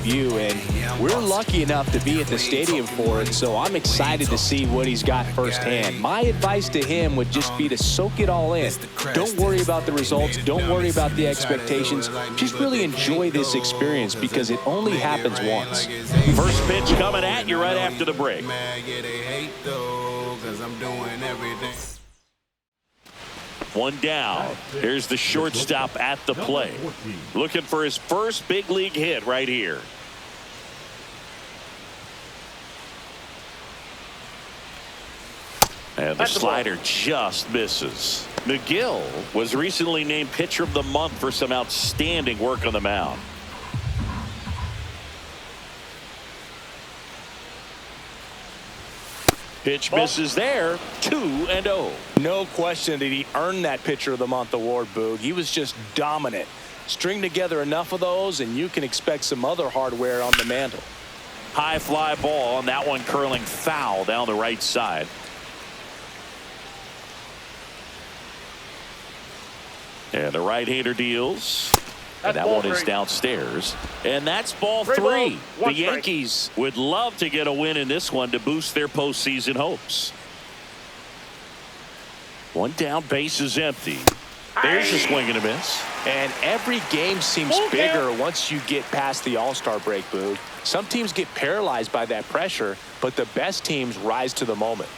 debut, and we're lucky enough to be at the stadium for it, so I'm excited to see what he's got firsthand. My advice to him would just be to soak it all in. Don't worry about the results. Don't worry about the expectations. Just really enjoy this experience because it only happens once. First pitch coming at you right after the break. One down. Here's the shortstop at the plate. Looking for his first big league hit right here. And the slider just misses. McGill was recently named pitcher of the month for some outstanding work on the mound. Pitch misses there. 2-0. No question that he earned that Pitcher of the Month award, Boog. He was just dominant. String together enough of those, and you can expect some other hardware on the mantle. High fly ball, and that one curling foul down the right side. And the right-hander deals. And that one is downstairs. And that's ball three. The Yankees would love to get a win in this one to boost their postseason hopes. One down, base is empty. There's a swing and a miss. And every game seems bigger once you get past the All-Star break, Boog. Some teams get paralyzed by that pressure, but the best teams rise to the moment.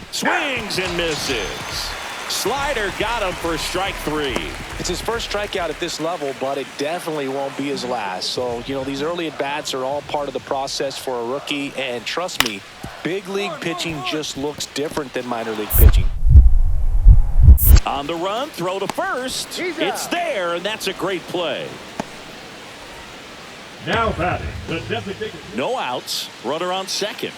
Swings and misses. Slider got him for strike three. It's his first strikeout at this level, but it definitely won't be his last. So, you know, these early at-bats are all part of the process for a rookie. And trust me, big league pitching just looks different than minor league pitching. On the run, throw to first. It's there, and that's a great play. Now batting, the designated. No outs. Runner on second.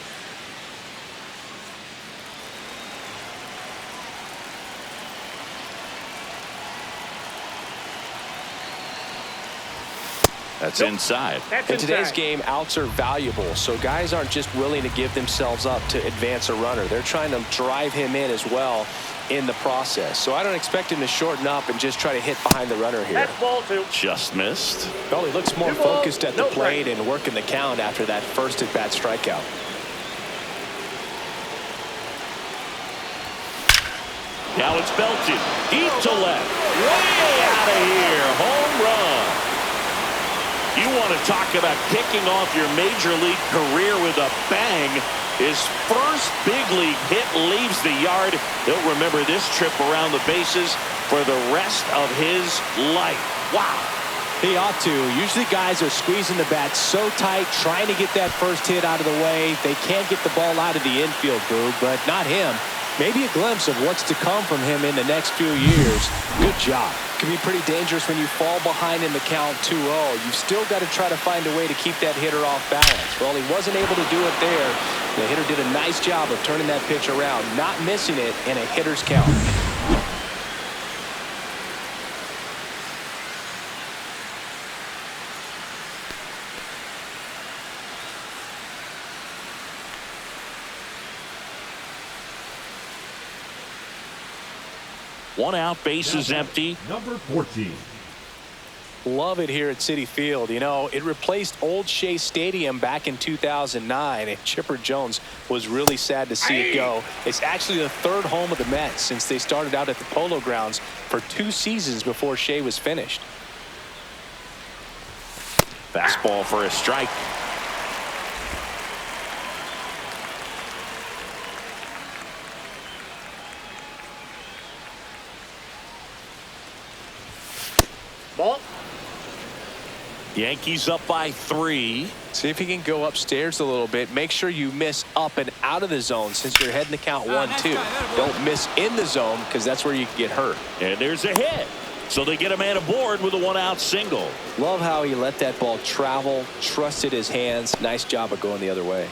That's inside. In today's game, outs are valuable, so guys aren't just willing to give themselves up to advance a runner. They're trying to drive him in as well in the process. So I don't expect him to shorten up and just try to hit behind the runner here. That's ball two. Just missed. Well, he looks more focused at the plate and working the count after that first at-bat strikeout. Now it's belted. Deep to left. Way out of here. Home run. You want to talk about kicking off your major league career with a bang. His first big league hit leaves the yard. He'll remember this trip around the bases for the rest of his life. Wow. He ought to. Usually guys are squeezing the bat so tight, trying to get that first hit out of the way. They can't get the ball out of the infield, Boog, but not him. Maybe a glimpse of what's to come from him in the next few years. Good job. Can be pretty dangerous when you fall behind in the count 2-0. You've still got to try to find a way to keep that hitter off balance. Well, he wasn't able to do it there. The hitter did a nice job of turning that pitch around, not missing it in a hitter's count. One out, base is empty. Number 14. Love it here at Citi Field. You know, it replaced Old Shea Stadium back in 2009, and Chipper Jones was really sad to see it go. It's actually the third home of the Mets since they started out at the Polo Grounds for 2 seasons before Shea was finished. Fastball for a strike. Ball. Yankees up by 3. See if he can go upstairs a little bit. Make sure you miss up and out of the zone since you're heading to count 1-2. Don't miss in the zone because that's where you can get hurt. And there's a hit. So they get a man aboard with a 1-out single. Love how he let that ball travel, trusted his hands. Nice job of going the other way.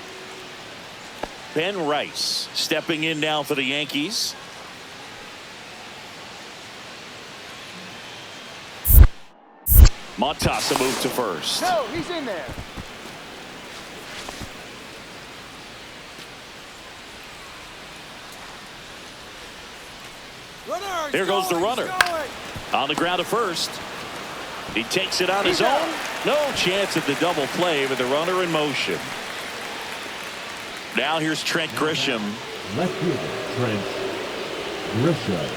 Ben Rice stepping in now for the Yankees. Montasa moved to first. No, he's in there. Here goes the runner. On the ground at first. He takes it on his own. No chance at the double play with the runner in motion. Now here's Trent Grisham. Left fielder, Trent Grisham.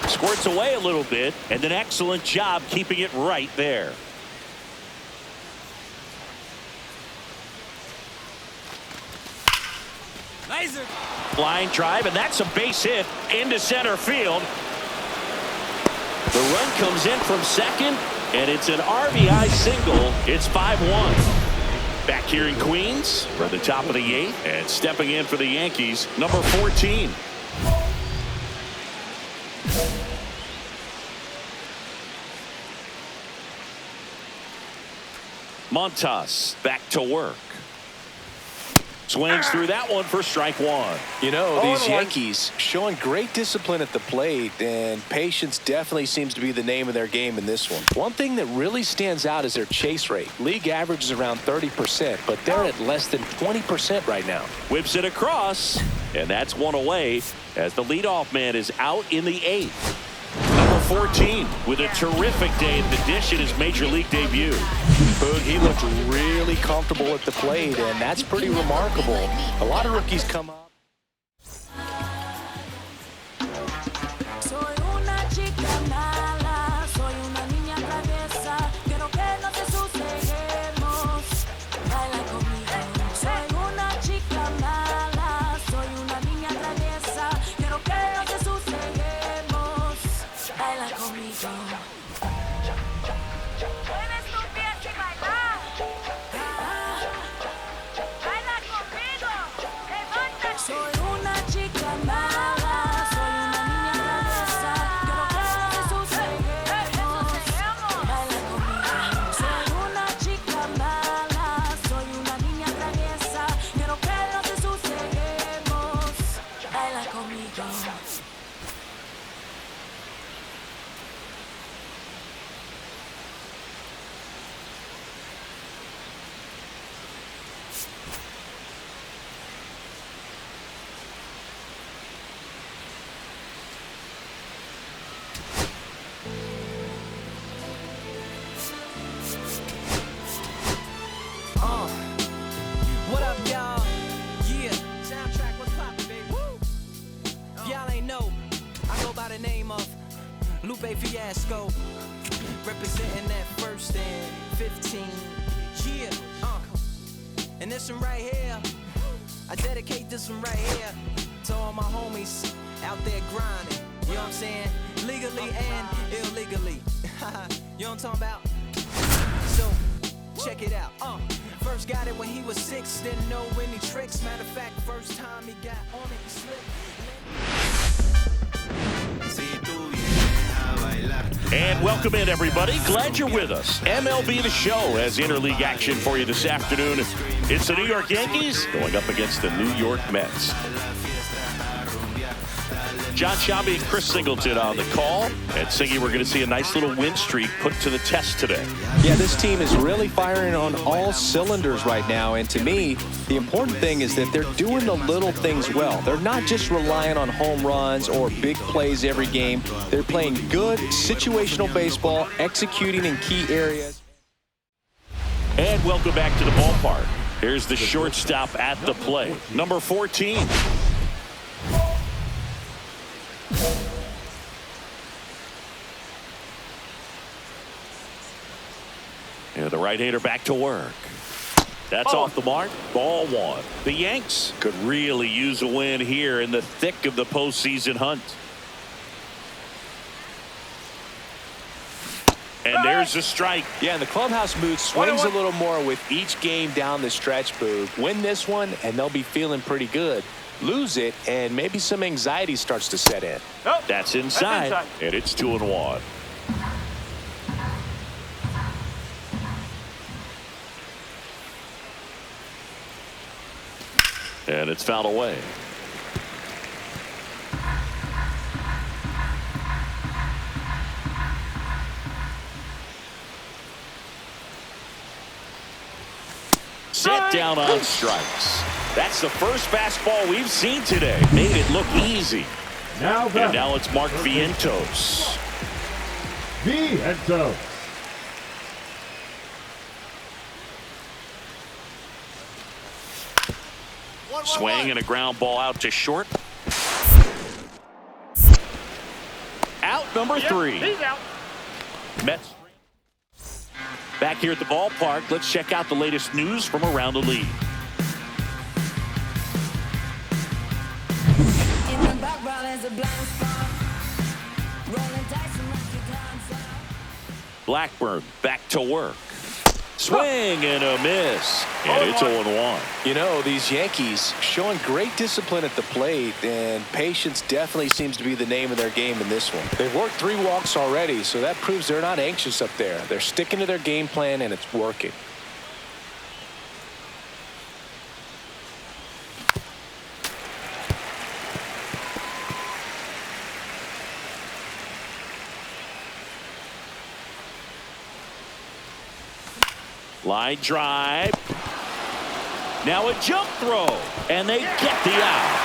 Squirts away a little bit, and an excellent job keeping it right there. Line drive, and that's a base hit into center field. The run comes in from second, and it's an RBI single. It's 5-1. Back here in Queens for the top of the 8th, and stepping in for the Yankees, number 14. Montas back to work. Swings through that one for strike one. You know, these Yankees showing great discipline at the plate, and patience definitely seems to be the name of their game in this one. One thing that really stands out is their chase rate. League average is around 30%, but they're at less than 20% right now. Whips it across, and that's one away as the leadoff man is out in the 8th. Number 14 with a terrific day at the dish in his major league debut. Boog, he looked really comfortable at the plate, and that's pretty remarkable. A lot of rookies come up. What up, y'all? Yeah, soundtrack, what's poppin', baby? Woo! Y'all ain't know, I go by the name of Lupe Fiasco, representing that 1st and 15. Yeah, and this one right here, I dedicate this one right here to all my homies out there grinding. You know what I'm saying? Legally and illegally. You know what I'm talking about? So, check it out. First got it when he was 6, didn't know any tricks. Matter of fact, first time he got on it, he slipped. And welcome in, everybody. Glad you're with us. MLB The Show has interleague action for you this afternoon. It's the New York Yankees going up against the New York Mets. John Shabby and Chris Singleton on the call. And Singy, we're going to see a nice little win streak put to the test today. Yeah, this team is really firing on all cylinders right now. And to me, the important thing is that they're doing the little things well. They're not just relying on home runs or big plays every game. They're playing good situational baseball, executing in key areas. And welcome back to the ballpark. Here's the shortstop at the plate, number 14. And the right-hander back to work. That's off the mark. Ball one. The Yanks could really use a win here in the thick of the postseason hunt. And there's a strike. Yeah, and the clubhouse mood swings a little more with each game down the stretch, Boog. Win this one, and they'll be feeling pretty good. Lose it, and maybe some anxiety starts to set in. That's inside. And it's 2-1. And it's fouled away. Set down on strikes. That's the first fastball we've seen today. Made it look easy. Now And now it's Mark Vientos. Vientos. Swing and a ground ball out to short. Out number 3. He's out. Mets back here at the ballpark. Let's check out the latest news from around the league. In the background is a blind spot. Rolling dice and lucky times out. Blackburn back to work. Swing and a miss. And it's 0-1. You know, these Yankees showing great discipline at the plate, and patience definitely seems to be the name of their game in this one. They've worked 3 walks already, so that proves they're not anxious up there. They're sticking to their game plan, and it's working. Line drive. Now a jump throw. And they get the out.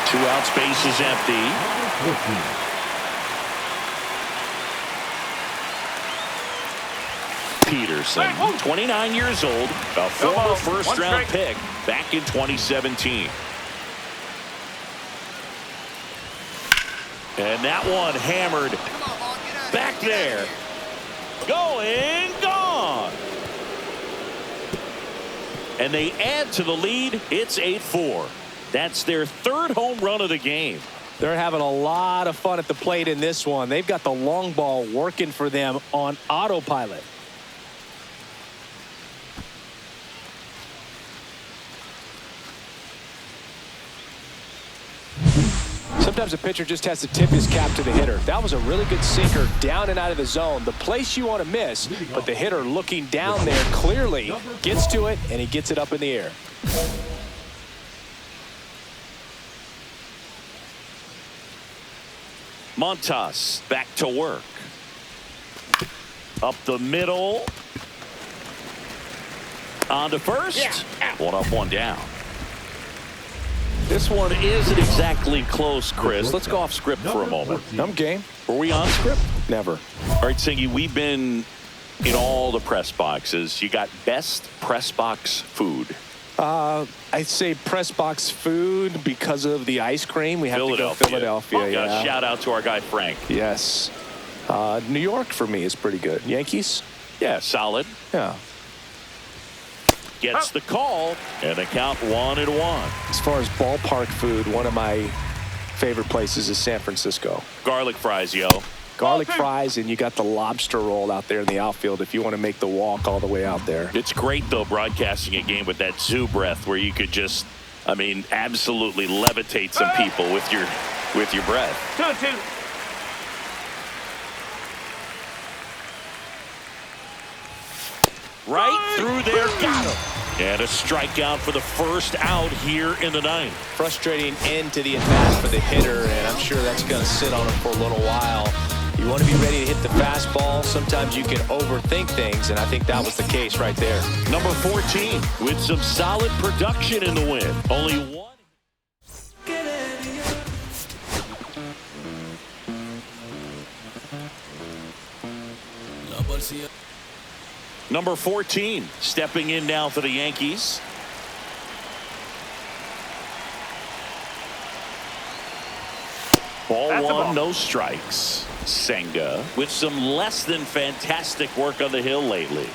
2 out, space is empty. Peterson, 29 years old, a former first-round pick back in 2017. And that one hammered back there. Going, gone. And they add to the lead. It's 8-4. That's their 3rd home run of the game. They're having a lot of fun at the plate in this one. They've got the long ball working for them on autopilot. Sometimes a pitcher just has to tip his cap to the hitter. That was a really good sinker down and out of the zone. The place you want to miss, but the hitter looking down there clearly gets to it, and he gets it up in the air. Montas back to work. Up the middle. On to first. One up, one down. This one isn't exactly close, Chris. Let's go off script for a moment. I'm game. Were we on script? Never. All right, Singy, we've been in all the press boxes. You got best press box food. I'd say press box food because of the ice cream. We have to go Philadelphia. Yeah. Shout out to our guy Frank. Yes. New York for me is pretty good. Yankees? Yeah, solid. Yeah. Gets the call, and they count 1-1. As far as ballpark food, one of my favorite places is San Francisco. Garlic fries, yo. Garlic fries, and you got the lobster roll out there in the outfield if you want to make the walk all the way out there. It's great, though, broadcasting a game with that zoo breath where you could just, I mean, absolutely levitate some people with your breath. 2-2. Right through there, got him. And a strikeout for the first out here in the ninth. Frustrating end to the at-bat for the hitter, and I'm sure that's going to sit on him for a little while. You want to be ready to hit the fastball. Sometimes you can overthink things, and I think that was the case right there. Number 14 with some solid production in the win. Only one. Number 14 stepping in now for the Yankees. Ball one, no strikes. Senga with some less than fantastic work on the hill lately.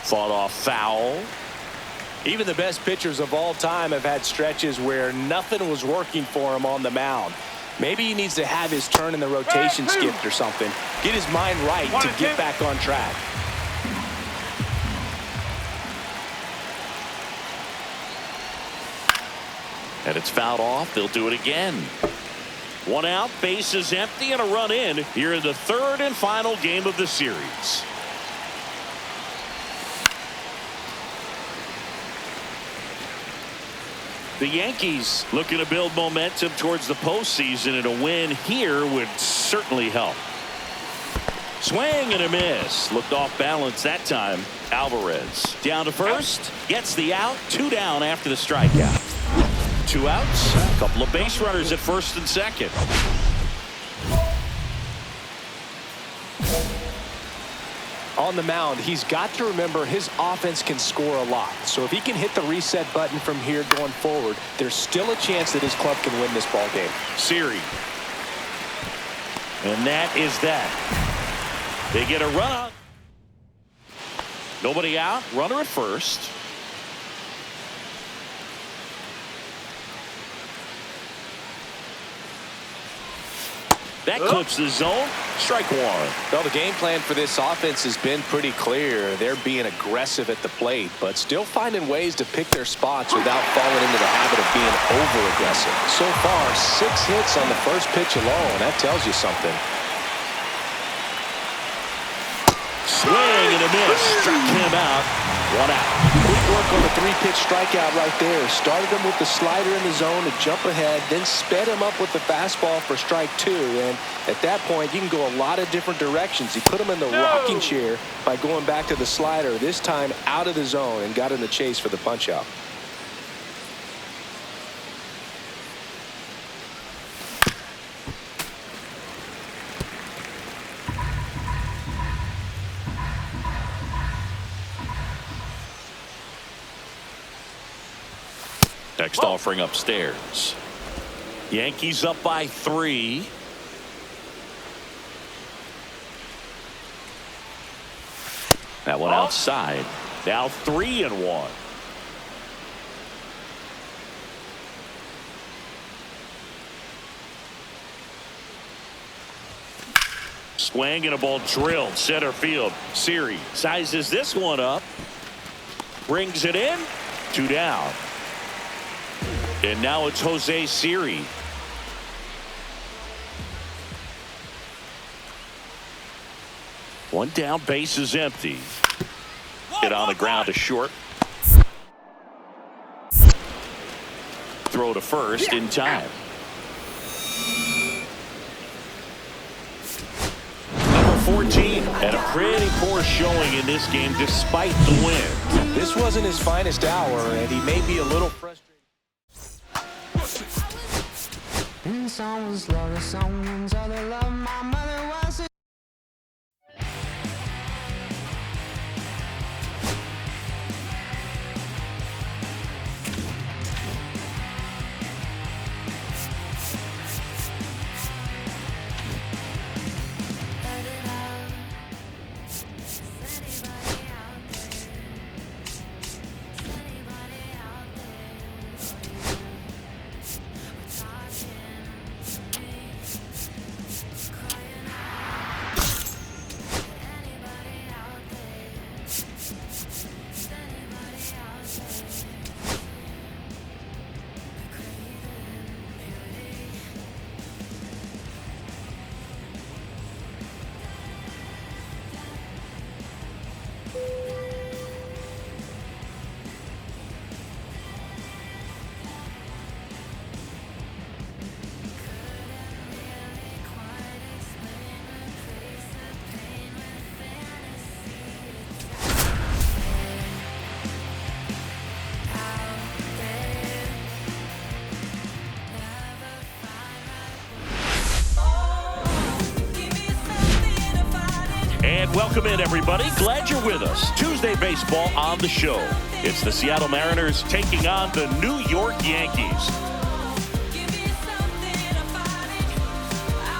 Fought off foul. Even the best pitchers of all time have had stretches where nothing was working for him on the mound. Maybe he needs to have his turn in the rotation skipped or something. Get his mind right to get back on track. And it's fouled off. They'll do it again. One out, base is empty, and a run in here in the 3rd and final game of the series. The Yankees looking to build momentum towards the postseason, and a win here would certainly help. Swing and a miss. Looked off balance that time. Alvarez down to first. Gets the out. 2 down after the strikeout. 2 outs. A couple of base runners at first and second. On the mound, he's got to remember his offense can score a lot. So if he can hit the reset button from here going forward, there's still a chance that his club can win this ball game. Siri. And that is that. They get a run out. Nobody out. Runner at first. That clips the zone. Strike 1. Well, the game plan for this offense has been pretty clear. They're being aggressive at the plate, but still finding ways to pick their spots without falling into the habit of being over-aggressive. So far, 6 hits on the first pitch alone. That tells you something. Swing and a miss. Struck him out. 1 out. Good work on the 3-pitch strikeout right there. Started him with the slider in the zone to jump ahead, then sped him up with the fastball for strike 2. And at that point, you can go a lot of different directions. He put him in the rocking chair by going back to the slider, this time out of the zone, and got in the chase for the punch-out. Next offering upstairs. Yankees up by 3. That one outside. Now 3-1. Swing and a ball drilled center field. Siri sizes this one up. Brings it in. 2 down. And now it's Jose Siri. One down, base is empty. Hit on the ground to short. Throw to first in time. Number 14, and a pretty poor showing in this game despite the win. This wasn't his finest hour, and he may be a little frustrated. Someone's love, someone's other love. My mother was a And welcome in, everybody. Glad you're with us. Tuesday baseball on the show. It's the Seattle Mariners taking on the New York Yankees.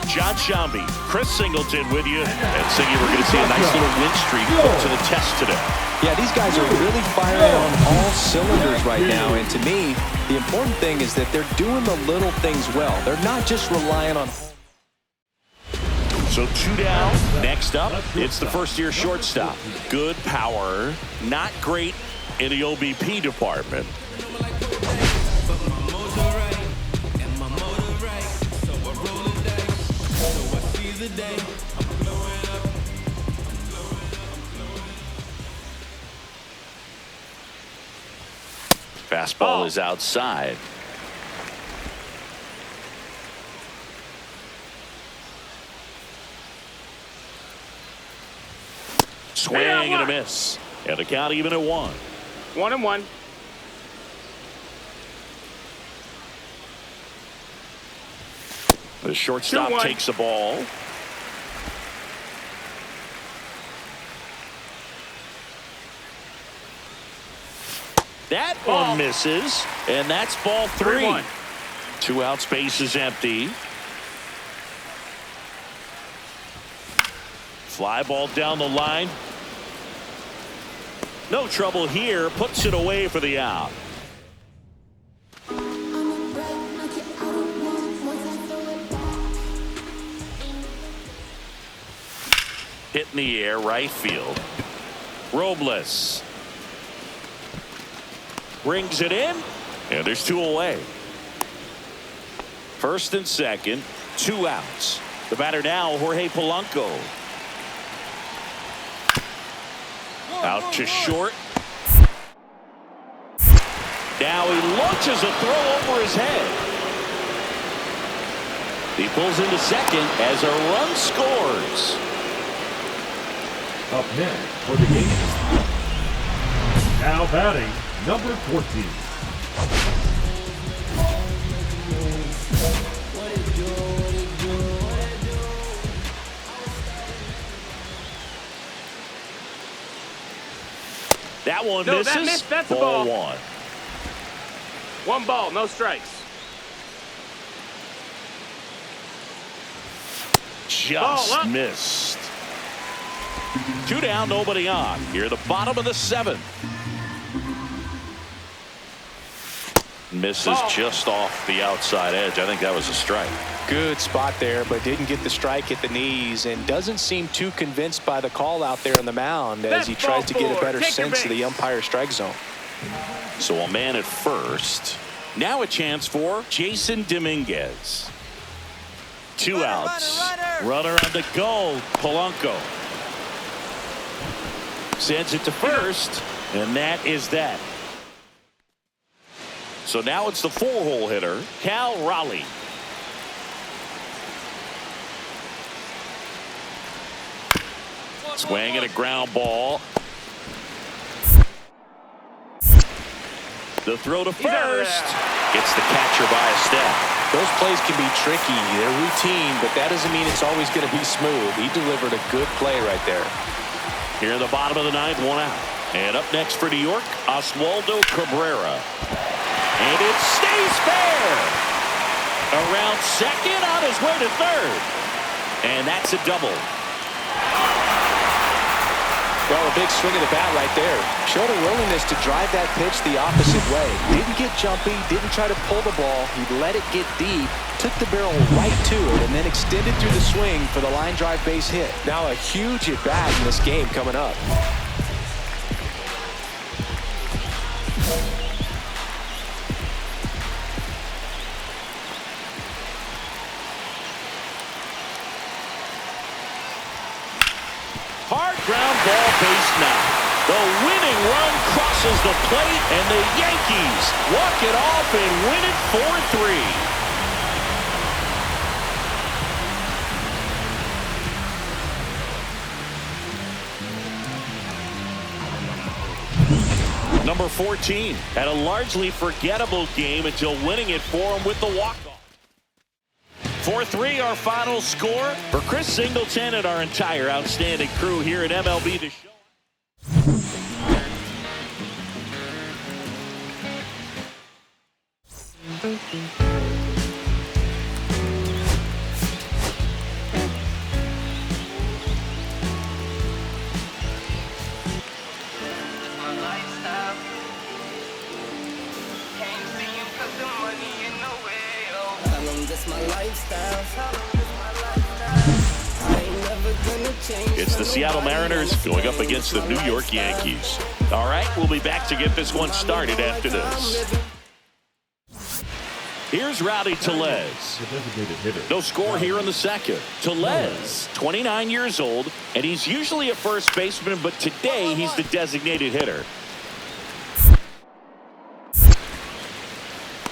John Shambi, Chris Singleton with you. And Singy, we're going to see a nice little win streak put to the test today. Yeah, these guys are really firing on all cylinders right now. And to me, the important thing is that they're doing the little things well. They're not just relying on... So 2 down. Next up, it's the first-year shortstop. Good power, not great in the OBP department. Fastball is outside. Swing and a miss. And the count even at 1. 1-1. The shortstop 2-1. takes the ball. That one misses, and that's ball 3. 3-1. 2 out, space is empty. Fly ball down the line. No trouble here, puts it away for the out. Hit in the air, right field. Robles brings it in, and there's 2 away. First and second, 2 outs. The batter now, Jorge Polanco. Out to short. Now he launches a throw over his head. He pulls into second as a run scores. Up next for the Yankees. Now batting, number 14. That one No, misses. that missed. That's a ball ball. 1. 1 ball, no strikes. Just missed. 2 down, nobody on. Here at the bottom of the 7th. Misses just off the outside edge. I think that was a strike. Good spot there, but didn't get the strike at the knees and doesn't seem too convinced by the call out there on the mound as he tries to get a better sense of the umpire strike zone. So a man at first. Now a chance for Jason Dominguez. 2 outs. Runner on the go. Polanco sends it to first, and that is that. So now it's the 4-hole hitter, Cal Raleigh. Swing and a ground ball. The throw to first. Gets the catcher by a step. Those plays can be tricky. They're routine, but that doesn't mean it's always going to be smooth. He delivered a good play right there. Here in the bottom of the 9th, 1 out. And up next for New York, Oswaldo Cabrera. And it stays fair. Around second, on his way to third. And that's a double. Well, a big swing of the bat right there. Showed a willingness to drive that pitch the opposite way. Didn't get jumpy, didn't try to pull the ball. He let it get deep, took the barrel right to it, and then extended through the swing for the line drive base hit. Now a huge at bat in this game coming up. Hard ground ball base now. The winning run crosses the plate, and the Yankees walk it off and win it 4-3. Number 14 had a largely forgettable game until winning it for him with the walk-off. 4-3 our final score. For Chris Singleton and our entire outstanding crew here at MLB The Show. It's the Seattle Mariners going up against the New York Yankees. All right, we'll be back to get this one started after this. Here's Rowdy Tellez. No score here in the 2nd. Tellez, 29 years old, and he's usually a first baseman, but today he's the designated hitter.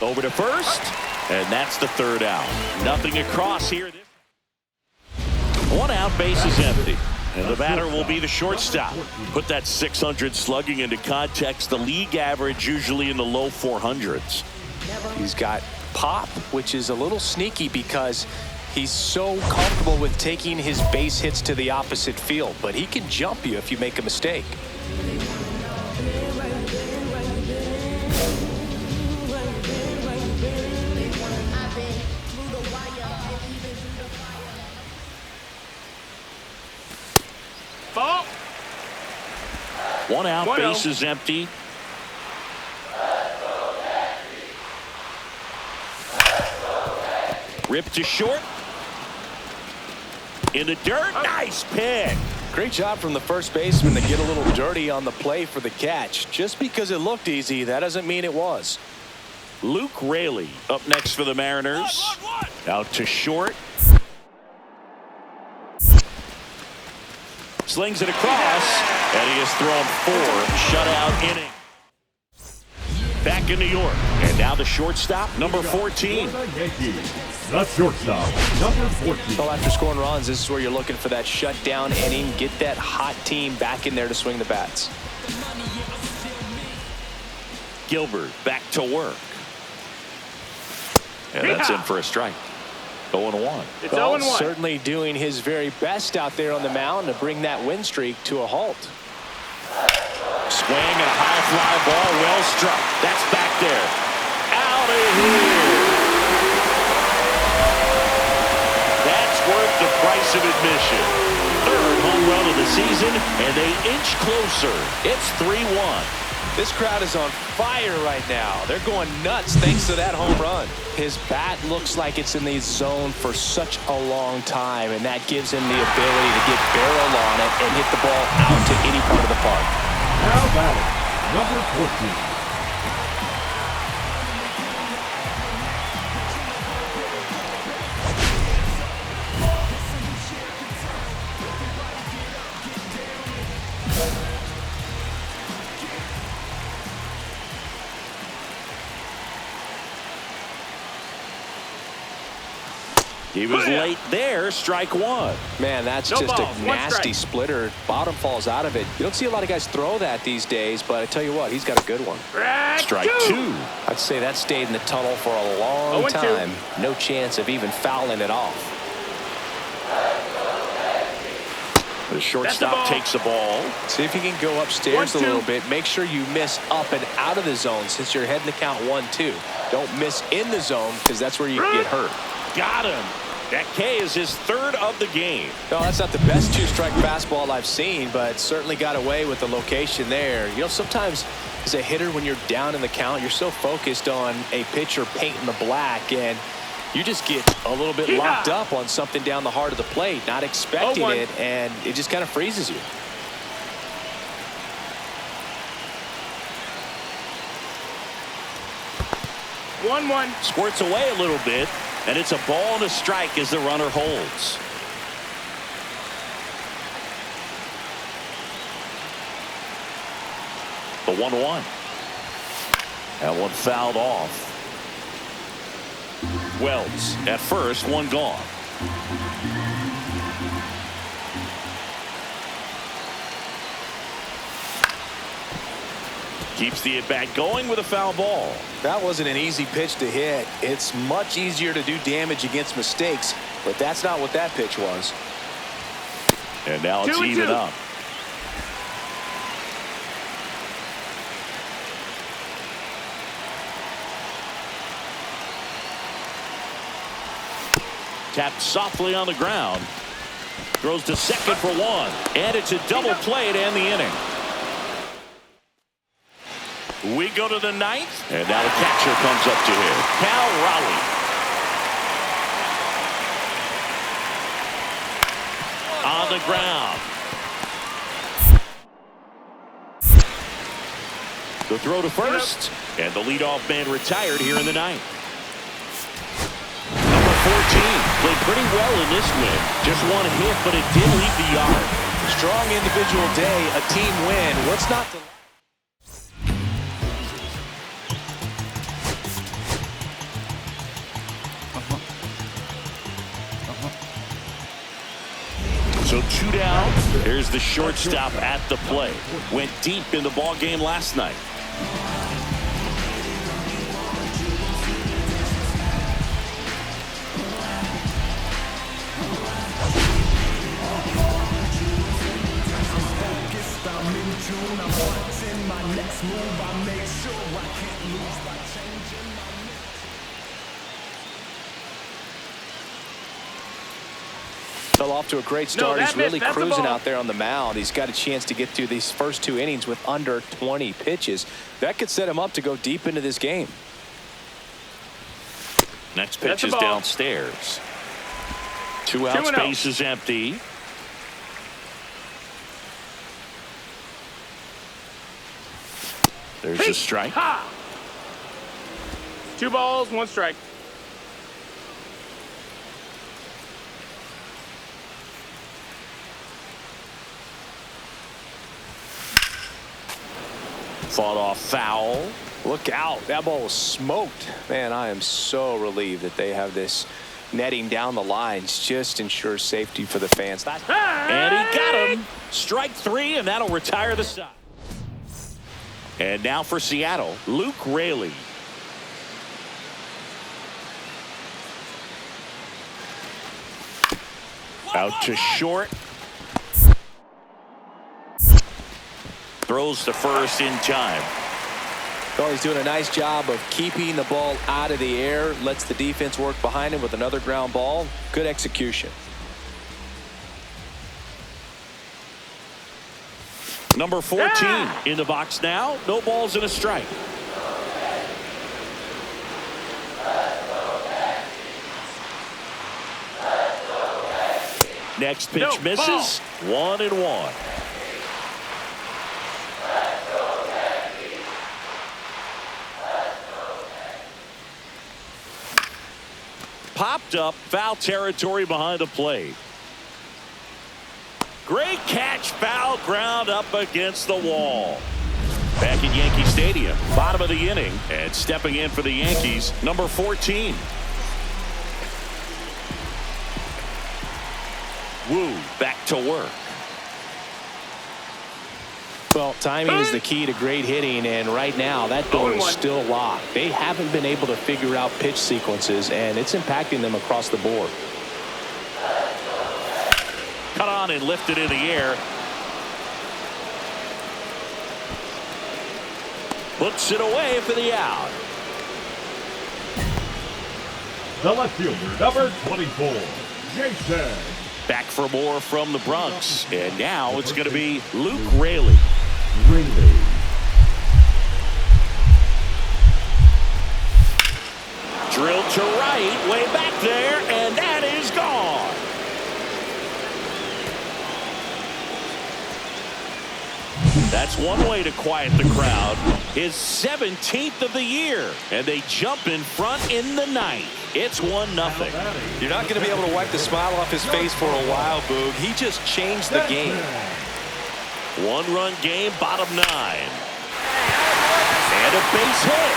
Over to first, and that's the 3rd out. Nothing across here. 1 out, base is empty. And the batter will be the shortstop. Put that 600 slugging into context. The league average usually in the low 400s. He's got pop, which is a little sneaky because he's so comfortable with taking his base hits to the opposite field, but he can jump you if you make a mistake. Ball. One out, 1-0. base is empty. Ripped to short. In the dirt. Nice pick. Great job from the first baseman to get a little dirty on the play for the catch. Just because it looked easy, that doesn't mean it was. Luke Raley up next for the Mariners. Out to short. Slings it across, and he has thrown 4 shutout innings. Back in New York, and now the shortstop, number 14. The shortstop, number 14. Well, after scoring runs, this is where you're looking for that shutdown inning. Get that hot team back in there to swing the bats. Gilbert back to work. And that's in for a strike. 0-1. It's Well, 0-1. certainly doing his very best out there on the mound to bring that win streak to a halt. Swing and a high fly ball, well struck. That's back there. Out of here. That's worth the price of admission. 3rd home run of the season, and they inch closer. It's 3-1. This crowd is on fire right now. They're going nuts thanks to that home run. His bat looks like it's in the zone for such a long time, and that gives him the ability to get barrel on it and hit the ball out to any part of the park. Now batting, number 14. He was late there, strike 1. Man, that's No just balls, a 1 nasty strike. splitter. Bottom falls out of it. You don't see a lot of guys throw that these days, but I tell you what, he's got a good one. Strike 2. I'd say that stayed in the tunnel for a long 0-2. time. No chance of even fouling it off. The shortstop takes the ball. See if you can go upstairs 1-2. a little bit. Make sure you miss up and out of the zone since you're heading to count 1-2. Don't miss in the zone because that's where you get hurt. Got him. That K is his 3rd of the game. No, that's not the best 2-strike fastball I've seen, but certainly got away with the location there. You know, sometimes as a hitter, when you're down in the count, you're so focused on a pitcher painting the black, and you just get a little bit locked up on something down the heart of the plate, not expecting 0-1. it, and it just kind of freezes you. One. Squirts away a little bit, and it's a ball and a strike as the runner holds. The 1-1. That one fouled off. Wells at first, one gone. Keeps the at-bat going with a foul ball. That wasn't an easy pitch to hit. It's much easier to do damage against mistakes, but that's not what that pitch was. And now it's 2-2. even up. Tapped softly on the ground. Throws to second for 1. And it's a double play to end the inning. We go to the 9th. And now the catcher comes up to him. Cal Raleigh. On the ground. The throw to first. And the leadoff man retired here in the 9th. Number 14 played pretty well in this win. Just one hit, but it did leave the yard. Strong individual day, a team win. What's not to... So 2 down. Here's the shortstop at the plate. Went deep in the ball game last night. Fell off to a great start. that He's really missed. That's the cruising ball. out there on the mound. He's got a chance to get through these first 2 innings with under 20 pitches. That could set him up to go deep into this game. Next That's pitch the is ball. downstairs. 2 out, 2-0. space is empty. There's a strike. Ha! 2 balls, 1 strike. Fought off foul. Look out. That ball was smoked. Man, I am so relieved that they have this netting down the lines. Just ensures safety for the fans. And he got him. Strike 3, and that'll retire the side. And now for Seattle, Luke Raley. Out to short. Throws to first in time. Well, he's doing a nice job of keeping the ball out of the air. Lets the defense work behind him with another ground ball. Good execution. Number 14 in the box now. No balls and a strike. Next pitch No, misses. 1-1. Popped up, foul territory behind the plate. Great catch, foul ground up against the wall. Back at Yankee Stadium, bottom of the inning, and stepping in for the Yankees, number 14. Woo, back to work. Well, timing is the key to great hitting, and right now that door is 0-1. still locked. They haven't been able to figure out pitch sequences, and it's impacting them across the board. Cut on and lifted in the air. Puts it away for the out. The left fielder, number 24, Jason. Back for more from the Bronx. And now it's going to be Luke Raley. Ringley. Drilled to right, way back there, and that is gone. That's one way to quiet the crowd. His 17th of the year, and they jump in front in the ninth. It's 1-0. You're not going to be able to wipe the smile off his face for a while, Boog. He just changed the game. 1-run game, bottom 9. And a base hit.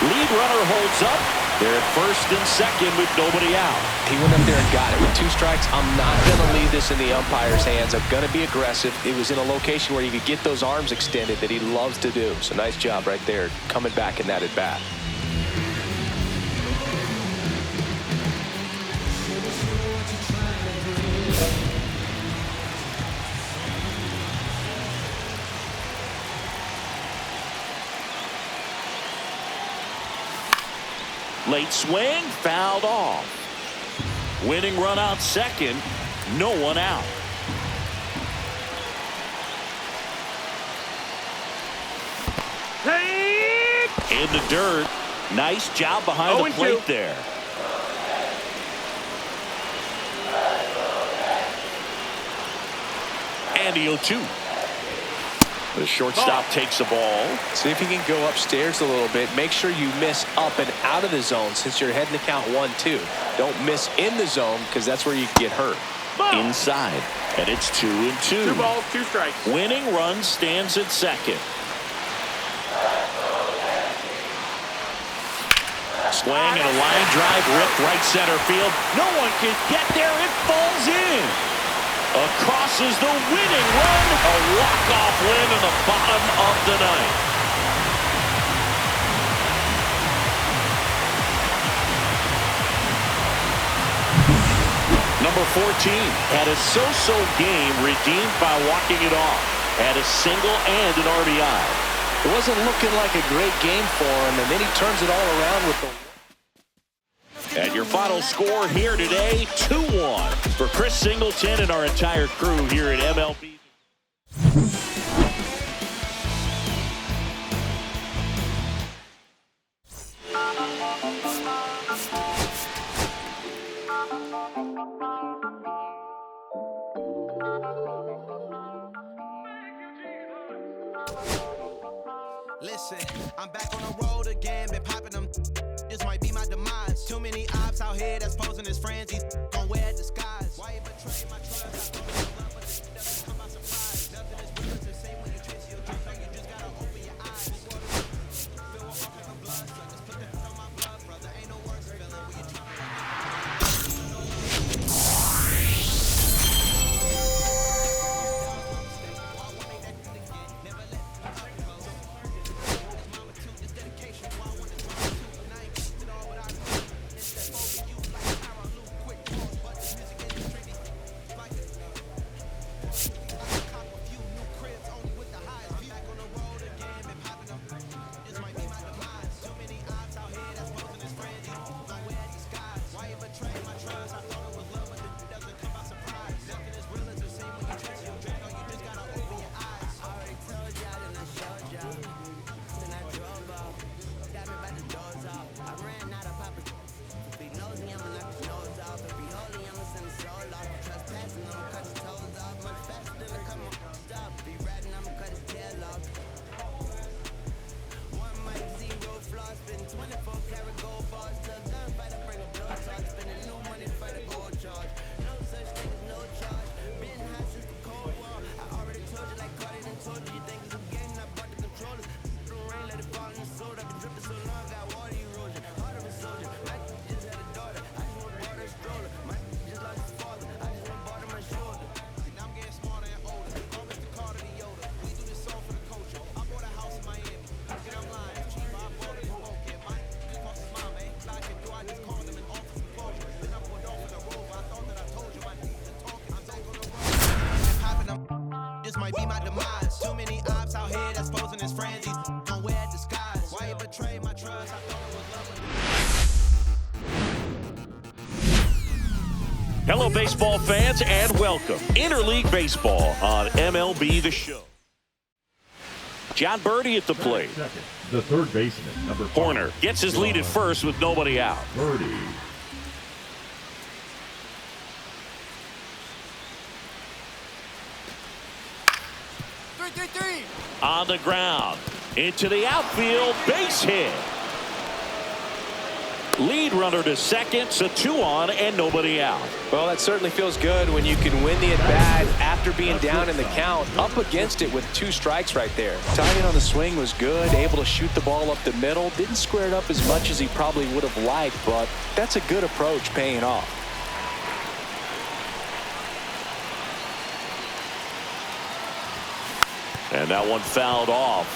Lead runner holds up. They're at first and second with nobody out. He went up there and got it with 2 strikes. I'm not going to leave this in the umpire's hands. I'm going to be aggressive. It was in a location where you could get those arms extended that he loves to do. So nice job right there, coming back in that at bat. Late swing, fouled off. Winning run out second, no one out. In the dirt, nice job behind the plate there. And the 0-2. The shortstop takes the ball. See if you can go upstairs a little bit. Make sure you miss up and out of the zone since you're heading to count 1-2. Don't miss in the zone because that's where you get hurt. Inside, and it's 2-2. 2 balls, 2 strikes. Winning run stands at second. Swing and a line drive ripped right center field. No one can get there. It falls in. Across is the winning run. A walk-off win in the bottom of the ninth. Number 14 had a so-so game redeemed by walking it off. Had a single and an RBI. It wasn't looking like a great game for him, and then he turns it all around with the... And your final score here today, 2-1 for Chris Singleton and our entire crew here at MLB. Listen, I'm back on the road again, been popping them. This might be my demise. Too many ops out here that's posing as friends. These gon' wear disguise. Why you betray my trust? I thought it was love, but this doesn't come by surprise. Nothing is real, it's the same when you chase your dreams. Like you just gotta open your eyes. Fill up all kind of blood. So just put that on my blood, brother. Ain't no worse feeling when you try. Might be my demise. Too many ops out here that's posing as friends. These gon' wear disguise. Why you betray my trust? I thought it was love. Hello, baseball fans, and welcome. Interleague Baseball on MLB The Show. John Birdie at the plate. Second, the third baseman, number 5. Horner gets his lead at first with nobody out. Birdie. On the ground, into the outfield, base hit. Lead runner to second, so 2 on and nobody out. Well, that certainly feels good when you can win the at-bat after being down in the count, up against it with 2 strikes right there. Timing on the swing was good, able to shoot the ball up the middle. Didn't square it up as much as he probably would have liked, but that's a good approach paying off. And that one fouled off.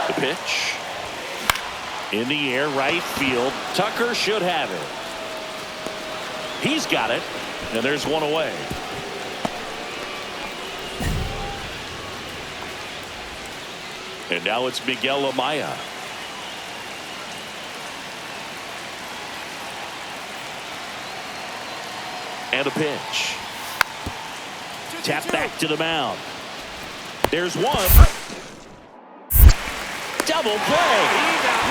The pitch. In the air, right field. Tucker should have it. He's got it. And there's one away. And now it's Miguel Amaya. And a pitch. Tap back to the mound. There's one. Double play.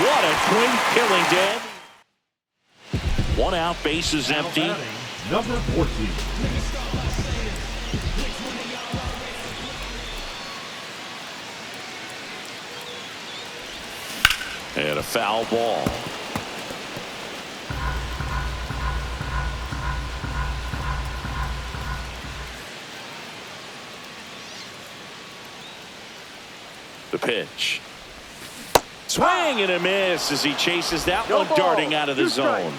What a twin killing, Dan. 1 out, base is empty. Number 14. And a foul ball. The pitch. Swing and a miss as he chases that No one ball. darting out of the 2 strikes. zone.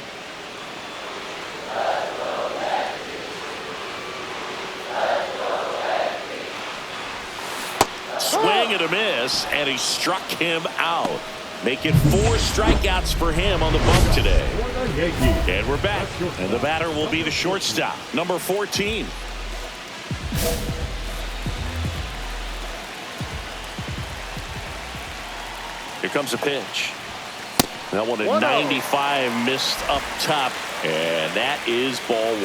Swing and a miss, and he struck him out. Making 4 strikeouts for him on the bump today. For the Yankees. And we're back. And the batter will be the shortstop, number 14. Here comes a pitch. That one at 1-0. 95 missed up top, and that is ball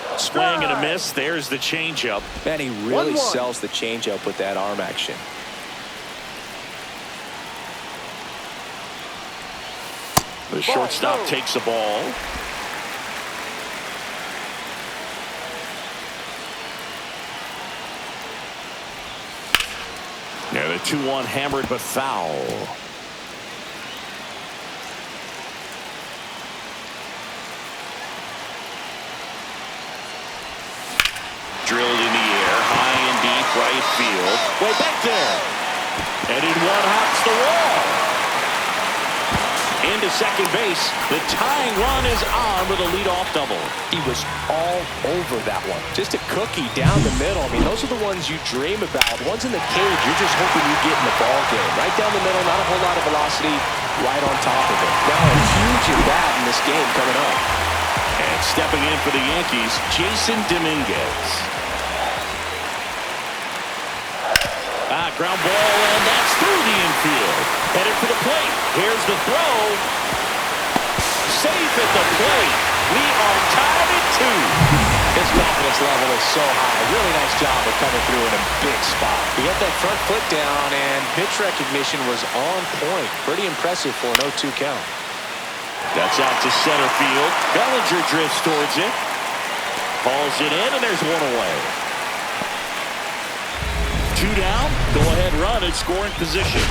1. Swing and a miss. There's the changeup. Man, he really 1-1. sells the changeup with that arm action. The shortstop no. takes the ball. Yeah, the 2-1 hammered but foul. Drilled in the air, high and deep right field. Way back there. And in one hops the wall. Into second base. The tying run is on with a leadoff double. He was all over that one. Just a cookie down the middle. I mean, those are the ones you dream about. The ones in the cage, you're just hoping you get in the ball game. Right down the middle, not a whole lot of velocity, right on top of it. Now, a huge at bat in this game coming up. And stepping in for the Yankees, Jason Dominguez. Ground ball, and that's through the infield. Headed for the plate. Here's the throw. Safe at the plate. We are tied at 2. His confidence level is so high. Really nice job of coming through in a big spot. He got that front foot down, and pitch recognition was on point. Pretty impressive for an 0-2 count. That's out to center field. Bellinger drifts towards it. Calls it in, and there's one away. 2 down. Go ahead run in scoring position.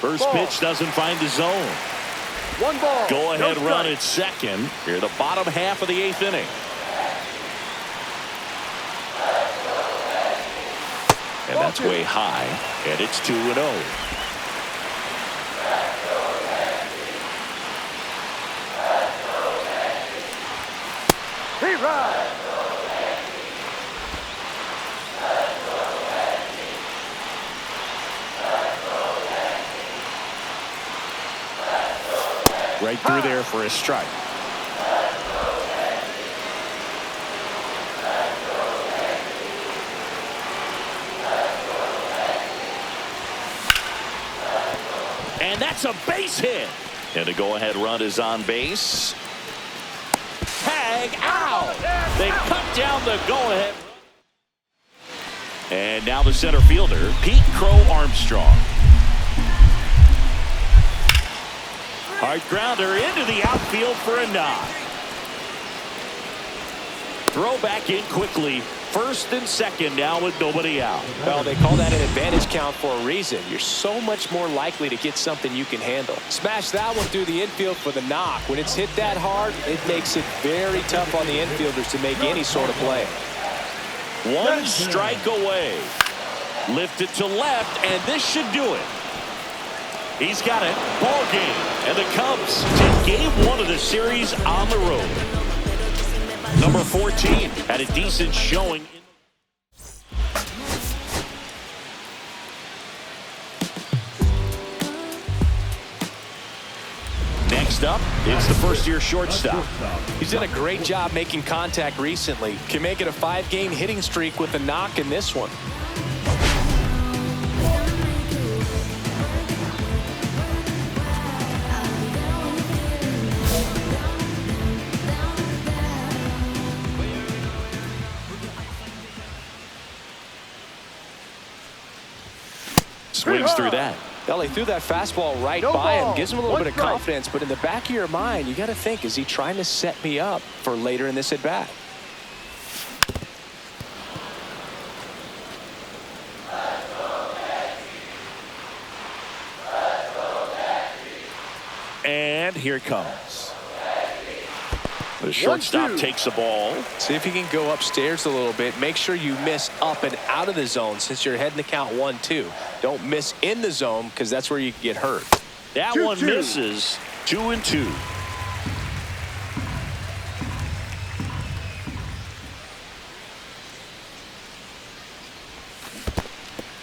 First pitch doesn't find the zone. 1 ball. Go ahead no run strike. at second. Here the bottom half of the 8th inning. And that's way high. And it's 2-0. He rides. Right through there for a strike. And that's a base hit. And the go-ahead run is on base. Tag out. They cut down the go-ahead. And now the center fielder, Pete Crow Armstrong. Hard grounder into the outfield for a knock. Throw back in quickly. First and second now with nobody out. Well, they call that an advantage count for a reason. You're so much more likely to get something you can handle. Smash that one through the infield for the knock. When it's hit that hard, it makes it very tough on the infielders to make any sort of play. 1 strike away. Lift it to left, and this should do it. He's got it. Ball game. And the Cubs take game 1 of the series on the road. Number 14 had a decent showing. Next up, it's the first-year shortstop. He's done a great job making contact recently. Can make it a 5-game hitting streak with a knock in this one. Swings through that. Well, he threw that fastball right No by ball. him. Gives him a little 1 bit of strike. confidence, but in the back of your mind, you got to think, is he trying to set me up for later in this at-bat? And here it comes. The shortstop takes the ball. See if you can go upstairs a little bit. Make sure you miss up and out of the zone since you're heading to count 1-2. Don't miss in the zone because that's where you can get hurt. That one misses. 2-2.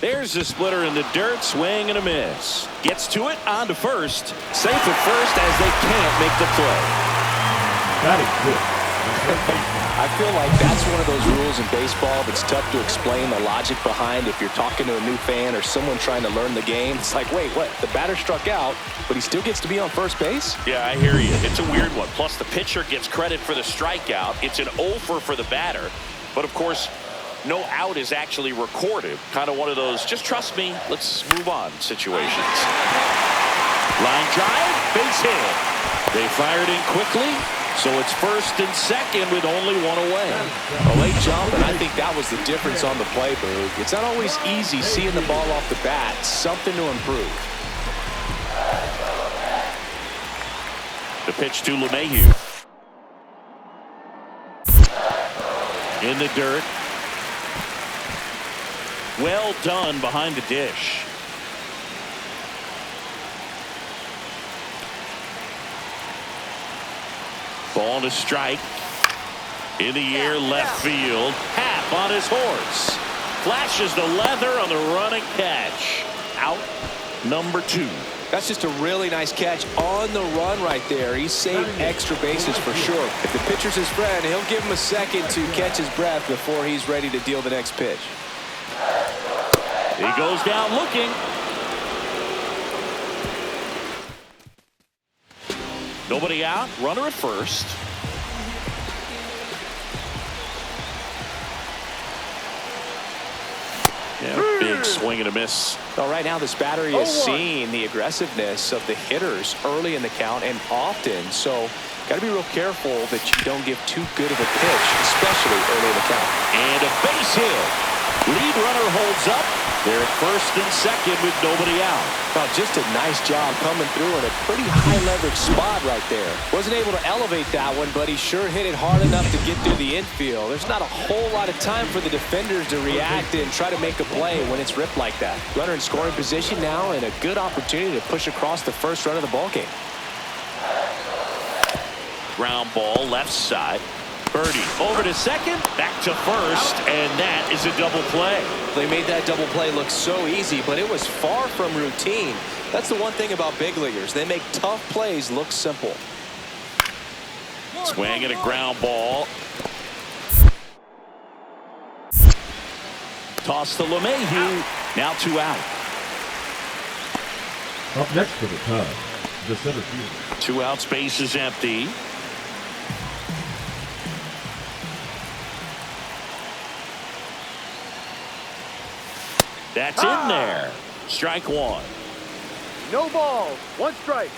There's the splitter in the dirt. Swing and a miss. Gets to it. On to first. Safe at first as they can't make the play. That is good. I feel like that's one of those rules in baseball that's tough to explain the logic behind if you're talking to a new fan or someone trying to learn the game. It's like, wait, what? The batter struck out, but he still gets to be on first base? Yeah, I hear you. It's a weird one. Plus, the pitcher gets credit for the strikeout. It's an over for the batter. But, of course, no out is actually recorded. Kind of one of those, just trust me, let's move on situations. Line drive, base hit. They fired in quickly. So it's first and second with only one away. A late jump, and I think that was the difference on the play, Boog. It's not always easy seeing the ball off the bat. Something to improve. The pitch to LeMahieu. In the dirt. Well done behind the dish. Ball to strike. In the air, left field. Happ on his horse. Flashes the leather on the running catch. Out number 2. That's just a really nice catch on the run right there. He saved extra bases for sure. If the pitcher's his friend, he'll give him a second to catch his breath before he's ready to deal the next pitch. He goes down looking. Nobody out. Runner at first. Yeah, big swing and a miss. Well, right now this battery is seeing the aggressiveness of the hitters early in the count and often. So got to be real careful that you don't give too good of a pitch, especially early in the count. And a base hit. Lead runner holds up. They're at first and second with nobody out. Well, just a nice job coming through in a pretty high leverage spot right there. Wasn't able to elevate that one, but he sure hit it hard enough to get through the infield. There's not a whole lot of time for the defenders to react and try to make a play when it's ripped like that. Runner in scoring position now and a good opportunity to push across the first run of the ballgame. Ground ball left side. Birdie over to second, back to first, and that is a double play. They made that double play look so easy, but it was far from routine. That's the one thing about big leaguers. They make tough plays look simple. Swing and a ground ball. Toss to LeMahieu. Now 2 out. Up next for the Cubs, the center fielder. 2 out, space is empty. That's in there. Strike 1. No ball. 1 strike.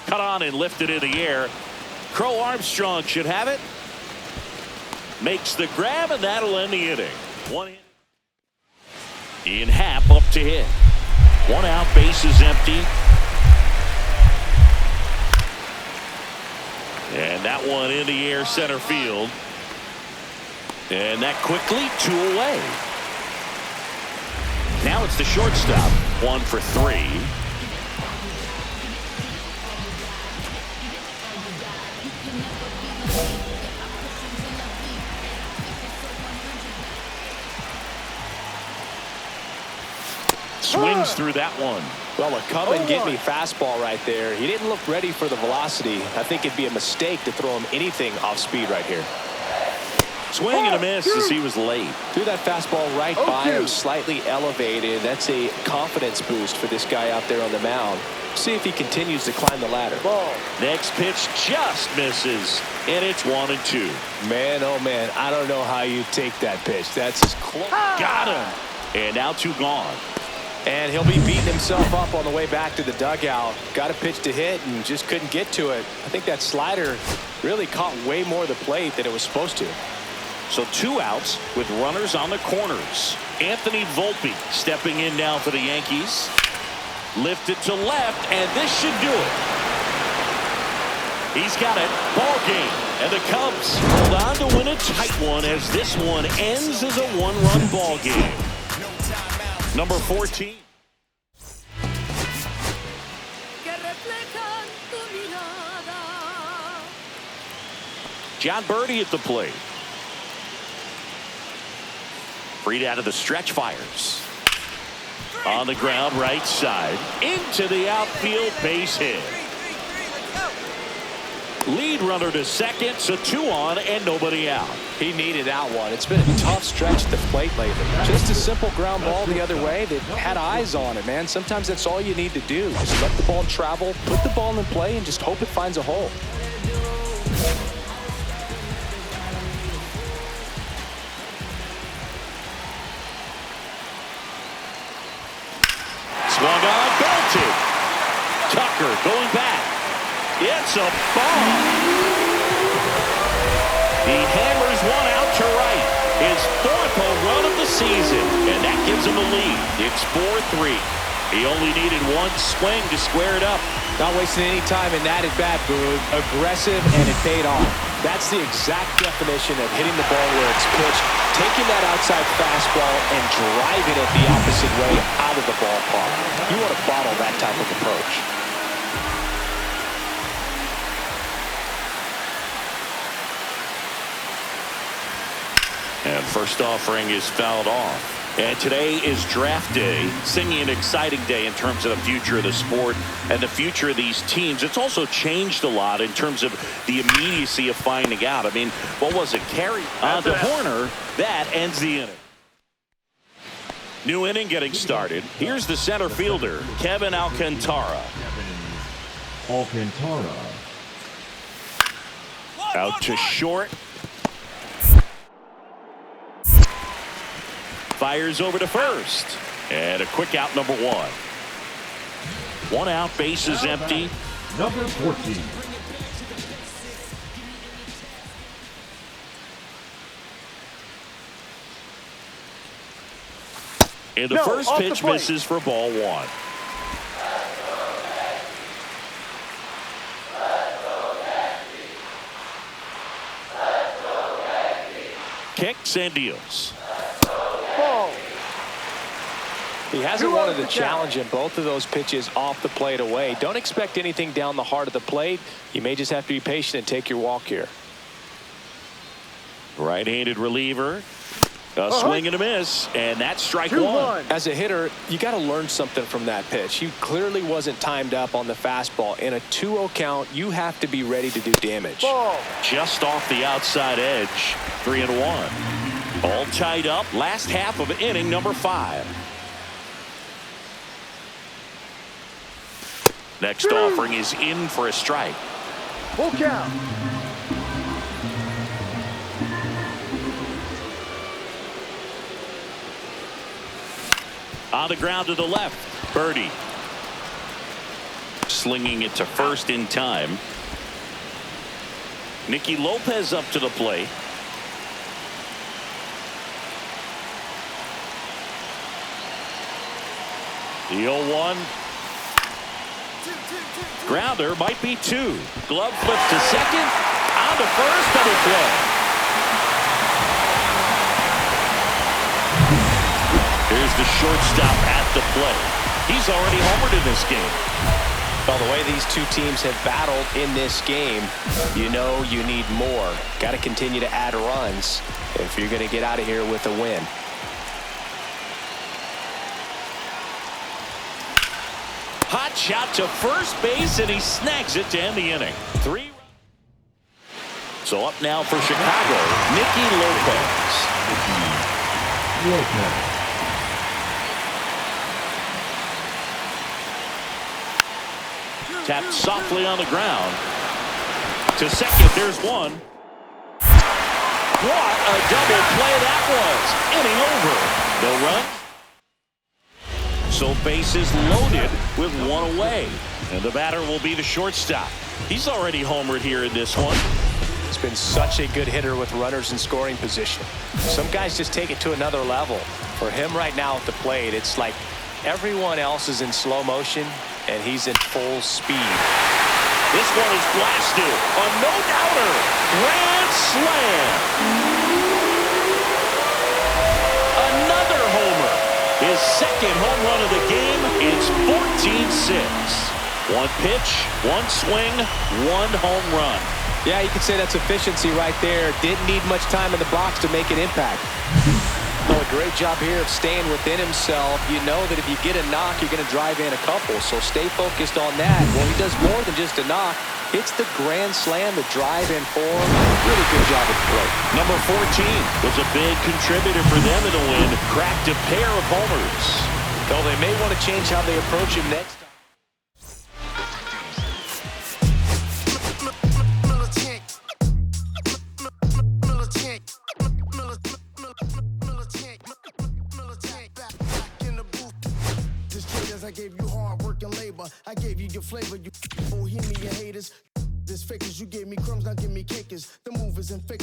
Cut on and lifted in the air. Crow Armstrong should have it. Makes the grab, and that'll end the inning. 1 in Happ up to hit. 1 out, base is empty. And that one in the air center field. And that quickly 2 away. Now it's the shortstop. 1 for 3. Swings through that one. Well, a come-and-get-me fastball right there. He didn't look ready for the velocity. I think it'd be a mistake to throw him anything off speed right here. Swing and a miss as he was late. Threw that fastball right by him, slightly elevated. That's a confidence boost for this guy out there on the mound. See if he continues to climb the ladder. Next pitch just misses, and it's 1-2. Man, oh man, I don't know how you take that pitch. That's as close. Got him. And now 2 gone. And he'll be beating himself up on the way back to the dugout. Got a pitch to hit and just couldn't get to it. I think that slider really caught way more of the plate than it was supposed to. So 2 outs with runners on the corners. Anthony Volpe stepping in now for the Yankees. Lifted to left, and this should do it. He's got it. Ball game. And the Cubs hold on to win a tight one as this one ends as a one-run ball game. Number 14. John Birdie at the plate. Freed out of the stretch, fires. On the ground, right side. Into the outfield, base hit. Lead runner to second, so 2 on and nobody out. He needed that one. It's been a tough stretch at the plate lately. Just a simple ground ball the other way. They've had eyes on it, man. Sometimes that's all you need to do. Just let the ball travel, put the ball in play, and just hope it finds a hole. Swung on, belted. Tucker going back. It's a bomb. He hammers one out to right. His 4th home run of the season, and that gives him the lead. It's 4-3. He only needed one swing to square it up. Not wasting any time in that at-bat, Boog. Aggressive, and it paid off. That's the exact definition of hitting the ball where it's pitched, taking that outside fastball and driving it the opposite way out of the ballpark. You want to bottle that type of approach. And first offering is fouled off. And today is draft day, singing an exciting day in terms of the future of the sport and the future of these teams. It's also changed a lot in terms of the immediacy of finding out. I mean, what was it? Carry on to Horner. That ends the inning. New inning getting started. Here's the center fielder, Kevin Alcantara. Alcantara. Out to short. Fires over to first. And a quick out, number 1. 1 out, base is empty. Number 14. And the first pitch misses for ball 1. Kicks and deals. He hasn't wanted the challenge in both of those pitches off the plate away. Don't expect anything down the heart of the plate. You may just have to be patient and take your walk here. Right-handed reliever. A swing and a miss, and that's strike 1. As a hitter, you got to learn something from that pitch. He clearly wasn't timed up on the fastball. In a 2-0 count, you have to be ready to do damage. Just off the outside edge. 3-1. All tied up. Last half of inning number 5. Next offering is in for a strike. Full count. On the ground to the left. Birdie. Slinging it to first in time. Nicky Lopez up to the plate. The 0-1. Grounder might be 2. Glove flip to second. On to first. Double play. Here's the shortstop at the plate. He's already homered in this game. Well, the way these two teams have battled in this game, you know you need more. Got to continue to add runs if you're going to get out of here with a win. Hot shot to first base, and he snags it to end the inning. 3. So up now for Chicago, Nicky Lopez. Tapped softly on the ground. To second, there's 1. What a double play that was. Inning over. No run. So bases loaded with 1 away. And the batter will be the shortstop. He's already homered here in this one. He's been such a good hitter with runners in scoring position. Some guys just take it to another level. For him right now at the plate, it's like everyone else is in slow motion, and he's in full speed. This one is blasted. A no-doubter. Grand slam. Another homer. His second home run of the game. It's 14-6. One pitch, one swing, one home run. Yeah, you could say that's efficiency right there. Didn't need much time in the box to make an impact. Oh, a great job here of staying within himself. You know that if you get a knock, you're going to drive in a couple, so stay focused on that. Well, he does more than just a knock. Hits the grand slam, the drive in four. Really good job at the plate. Number 14 was a big contributor for them in the win. Cracked a pair of homers. Though they may want to change how they approach him next time. I gave you hard work and labor. I gave you your flavor. You bohemian haters. This fakers. You gave me crumbs, now give me cakers. The movers and fakers.